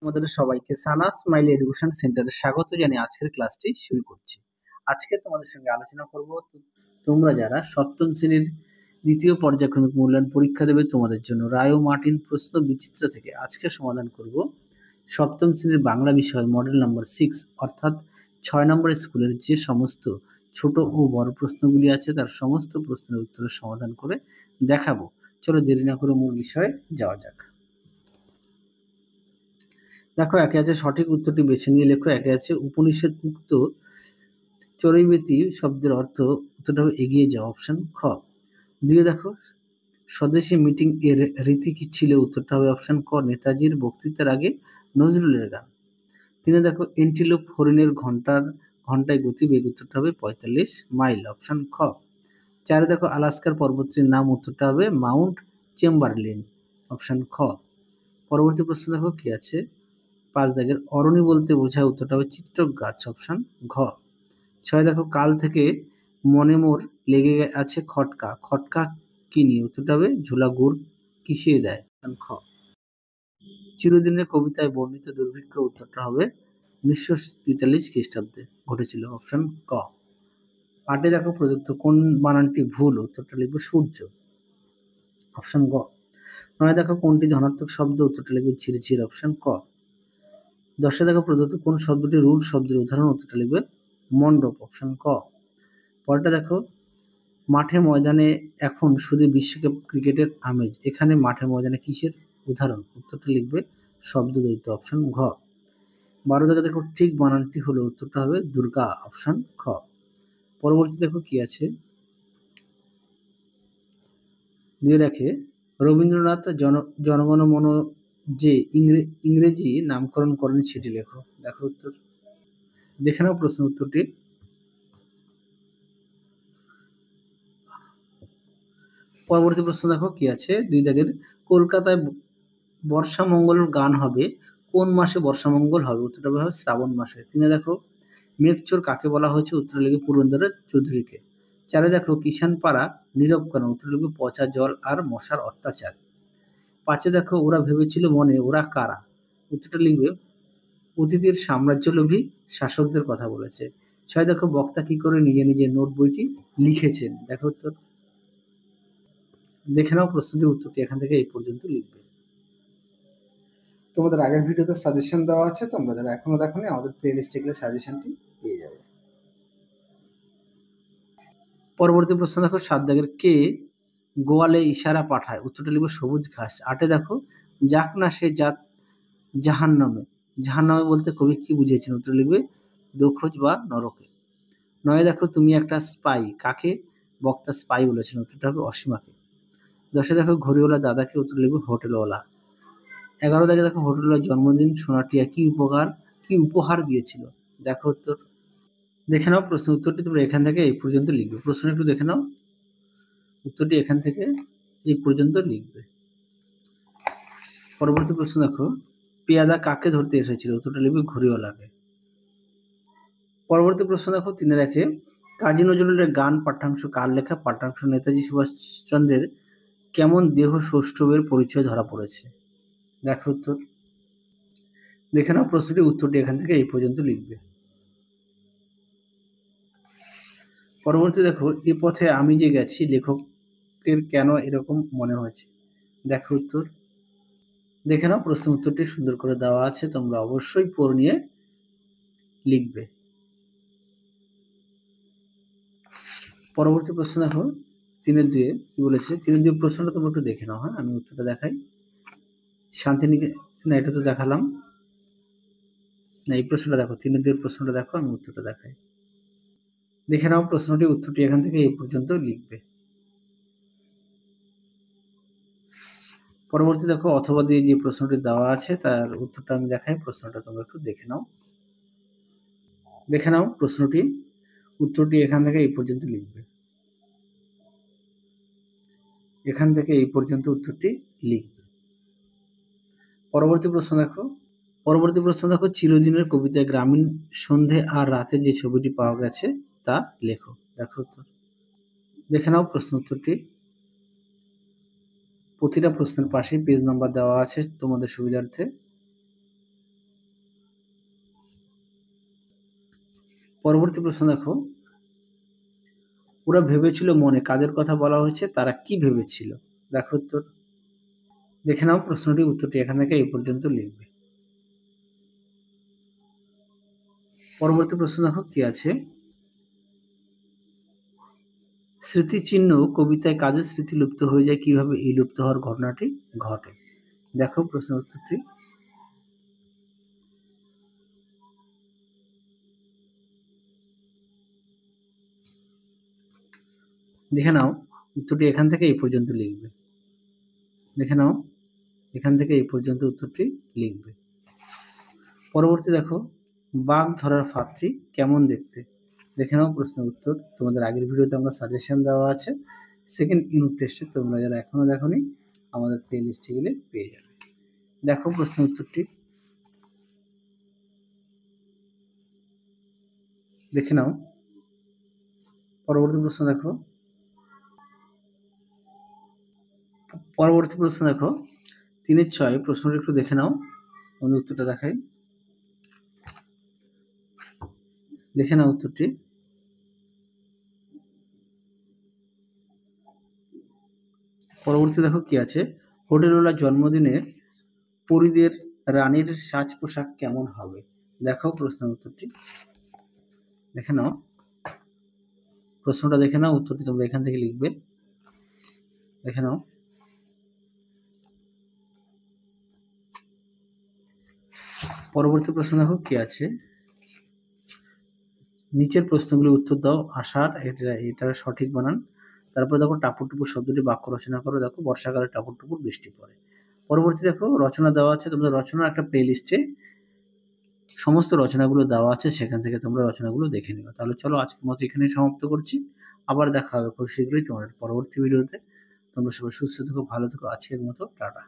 তোমাদের সবাইকে সানা smile education সেন্টারে স্বাগত জানিয়ে আজকের ক্লাসটি শুরু করছি। আজকে তোমাদের সঙ্গে আলোচনা করব তোমরা যারা সপ্তম শ্রেণীর দ্বিতীয় পর্যায়ক্রমিক মূল্যায়ন পরীক্ষা দেবে তোমাদের জন্য রায় ও মার্টিন প্রশ্ন বিচিত্র থেকে আজকে সমাধান করব সপ্তম শ্রেণীর বাংলা বিষয় মডেল নাম্বার 6 অর্থাৎ 6 নম্বর স্কুলের যে সমস্ত ছোট ও বড় প্রশ্নগুলি আছে তার সমস্ত প্রশ্নের উত্তরের সমাধান করে দেখাবো। চলো দেরি না করে মূল বিষয়ে যাওয়া যাক। দেখো, একে আছে সঠিক উত্তরটি বেছে নিয়ে লেখো। একে আছে উপনিষদ উক্ত চরৈবেতি শব্দের অর্থ, উত্তরটা হবে এগিয়ে যাওয়া, অপশন খ। দুইয়ে দেখো স্বদেশী মিটিং এর রীতি কি ছিল, উত্তরটা হবে অপশন ক নেতাজির বক্তৃতার আগে নজরুলের গান। তিনে দেখো এন্টিলোপ হরিণের ঘন্টায় গতিবেগ, উত্তরটা হবে 45 মাইল, অপশন খ। চারে দেখো আলাস্কার পর্বতটির নাম, উত্তরটা হবে মাউন্ট চেম্বারলিন, অপশন খ। পরবর্তী প্রশ্ন দেখো কি আছে, 5 দাগের অরণি বলতে বোঝায়, উত্তরটা হবে চিত্রক গাছ, অপশন ঘ। 6 দেখো কাল থেকে মনে মোর লেগে আছে খটকা, খটকা কি নিয়ে, উত্তরটা হবে ঝোলা গুড় কিসে দেয়, অপশন খ। চিরদিনের কবিতায় বর্ণিত দুর্ভিক্ষ, উত্তরটা হবে 1943 খ্রিস্টাব্দে ঘটেছিল, অপশন ক। 8 দেখো প্রদত্ত কোন বানানটি ভুল, উত্তরটা লিখবে সূর্য, অপশন গ। 9 দেখো কোনটি ধনাত্মক শব্দ, উত্তরটা লিখবে ঝিরঝির, অপশন ক। 10 দেখো প্রদত্ত কোন শব্দটি রুট শব্দের উদাহরণ, উত্তরটা লিখবে মণ্ডপ, অপশন ক। পরেরটা দেখো মাঠে ময়দানে এখন শুধু বিশ্বকাপ ক্রিকেটের আমেজ, এখানে মাঠে ময়দানে কিসের উদাহরণ, উত্তরটা লিখবে শব্দ দ্বৈত, অপশন ঘ। 12 দাগে দেখো ঠিক বানানটি হলো, উত্তরটা হবে দুর্গা, অপশন খ। পরবর্তী দেখো কি আছে, 2 রাখে রবীন্দ্রনাথ জনগণ মন যে ইংরেজি নামকরণ করেন সেটি লেখো। দেখো উত্তর, দেখে নাও প্রশ্ন উত্তরটি। পরবর্তী প্রশ্ন দেখো কি আছে, 2 দাগের কলকাতায় বর্ষামঙ্গল গান হবে কোন মাসে, বর্ষামঙ্গল হবে, উত্তরটা হবে শ্রাবণ মাসে। 3 দেখো মেঘচোর কাকে বলা হয়েছে, উত্তর লিখবে পুরন্দরের চৌধুরীকে। 4 দেখো কিষান পাড়া নীরব কেন, উত্তর লিখবে পচা জল আর মশার অত্যাচার। 5 দেখো ওরা ভেবেছিল মনে, ওরা কারা, উত্তরটা লিখবে অতীতের সাম্রাজ্যলোভী শাসকদের কথা বলেছে। 6 দেখো বক্তা কি করে নিজে নিজে নোট বইটি লিখেছেন, দেখো উত্তর। দেখে নাও প্রশ্নটির উত্তরটি এখান থেকে এই পর্যন্ত লিখবে। তোমাদের আগের ভিডিওতে সাজেশন দেওয়া আছে, তোমরা যারা এখনো দেখোনি আমাদের প্লেলিস্টে গেলে সাজেশনটি পেয়ে যাবে। পরবর্তী প্রশ্ন দেখো 7 দাগের কে গোয়ালে ইশারা পাঠায়, উত্তরটা লিখবে সবুজ ঘাস। 8 দেখো যাক না সে জাত জাহান্নামে, জাহান্নামে বলতে কবি কি বুঝিয়েছেন, উত্তর লিখবে দোখজ বা নরকে। 9 দেখো তুমি একটা স্পাই, কাকে বক্তা স্পাই বলেছেন, উত্তরটা হবে অসীমাকে। 10 দেখো ঘড়িওয়ালা দাদাকে, উত্তর লিখবে হোটেলওয়ালা। 11 দেখো হোটেলওয়ালার জন্মদিন সোনাটিয়া কি উপহার দিয়েছিল, দেখো উত্তর। দেখে নাও প্রশ্ন উত্তরটি তোমরা এখান থেকে এই পর্যন্ত লিখবে। প্রশ্ন একটু দেখে নাও, উত্তরটি এখান থেকে এই পর্যন্ত লিখবে। পরবর্তী প্রশ্ন দেখো পেয়াদা কাকে ধরতে এসেছিল, উত্তরটা লিখবে ঘড়িওয়ালাকে। পরবর্তী প্রশ্ন দেখো 3 দেখে কাজী নজরুলের গান পাঠ্যাংশ কার লেখা, পাঠ্যাংশ নেতাজি সুভাষচন্দ্রের কেমন দেহ সৌষ্ঠবের পরিচয় ধরা পড়েছে, দেখো উত্তর। দেখে নাও প্রশ্নটি উত্তরটি এখান থেকে এই পর্যন্ত লিখবে। পরবর্তী দেখো এ পথে আমি যে গেছি লেখকের কেন এরকম মনে হয়েছে, দেখো উত্তর। দেখে নাও প্রশ্ন উত্তরটি সুন্দর করে দেওয়া আছে, তোমরা অবশ্যই পড়ে নিয়ে লিখবে। পরবর্তী প্রশ্ন দেখো 3-2 কি বলেছে, 3-2 প্রশ্নটা তোমরা একটু দেখে নাও। হ্যাঁ, আমি উত্তরটা দেখাই। শান্তিনিকেতন, এটা তো দেখালাম না, এই প্রশ্নটা দেখো 3-2 প্রশ্নটা দেখো, আমি উত্তরটা দেখাই। দেখে নাও প্রশ্নটি উত্তরটি এখান থেকে এই পর্যন্ত লিখবে। পরবর্তী দেখো অথবা দিয়ে যে প্রশ্নটি দেওয়া আছে তার উত্তরটা আমি দেখাই, প্রশ্নটা তোমরা একটু দেখে নাও। দেখে নাও প্রশ্নটি উত্তরটি এখান থেকে এই পর্যন্ত লিখবে। এখান থেকে এই পর্যন্ত উত্তরটি লিখবে। পরবর্তী প্রশ্ন দেখো চিরদিনের কবিতায় গ্রামীণ সন্ধে আর রাতে যে ছবিটি পাওয়া গেছে তা লেখো, দেখো উত্তর। দেখে নাও প্রশ্ন উত্তরটি। প্রতিটা প্রশ্নের পাশে পেজ নাম্বার দেওয়া আছে তোমাদের সুবিধার্থে। পরবর্তী প্রশ্ন দেখো, ওরা ভেবেছিল মনে, কাদের কথা বলা হয়েছে, তারা কি ভেবেছিল? দেখো উত্তর, দেখে নাও প্রশ্নটি, উত্তরটি এখান থেকে এই পর্যন্ত লিখবে। পরবর্তী প্রশ্ন দেখো কি আছে, স্মৃতিচিহ্ন কবিতায় কাজের স্মৃতি লুপ্ত হয়ে যায়, কিভাবে এই লুপ্ত হওয়ার ঘটনাটি ঘটে? দেখো প্রশ্ন উত্তরটি, দেখে নাও উত্তরটি এখান থেকে এই পর্যন্ত লিখবে। দেখে নাও এখান থেকে এই পর্যন্ত উত্তরটি লিখবে। পরবর্তী দেখো, বাঘ ধরার ফাঁদটি কেমন দেখতে? দেখে নাও প্রশ্নের উত্তর, তোমাদের আগের ভিডিওতে আমরা সাজেশন দেওয়া আছে, সেকেন্ড ইউনিট টেস্টে তোমরা যারা এখনো দেখোনি আমাদের প্লে লিস্টে গেলে পেয়ে যাবে। দেখো প্রশ্নের উত্তরটি, দেখে নাও। পরবর্তী প্রশ্ন দেখো, পরবর্তী প্রশ্ন দেখো 3-6 প্রশ্নটি একটু দেখে নাও, আমি উত্তরটা দেখাই। দেখে নাও উত্তরটি, পরবর্তী দেখো কি আছে, হোটেলওয়ালার জন্মদিনে পরীদের রানীর সাজ পোশাক কেমন হবে? দেখো প্রশ্নের উত্তরটি, দেখে নাও প্রশ্নটা, দেখে নাও উত্তরটি তোমরা এখান থেকে লিখবে। দেখে নাও। পরবর্তী প্রশ্ন দেখো কি আছে, নিচের প্রশ্নগুলি উত্তর দাও, আশার এটা সঠিক বানান। তারপর দেখো টাপুর টুপুর শব্দটি বাক্য রচনা করো। দেখো বর্ষাকালে টাপুর টুপুর বৃষ্টি পড়ে। পরবর্তী দেখো রচনা দেওয়া আছে, তোমাদের রচনার একটা প্লে লিস্টে সমস্ত রচনাগুলো দেওয়া আছে, সেখান থেকে তোমরা রচনাগুলো দেখে নিও। তাহলে চলো আজকের মতো এখানেই সমাপ্ত করছি, আবার দেখা হবে খুব শীঘ্রই তোমাদের পরবর্তী ভিডিওতে। তোমরা সবাই সুস্থ থেকো, ভালো থেকো, আজকের মতো টাটা।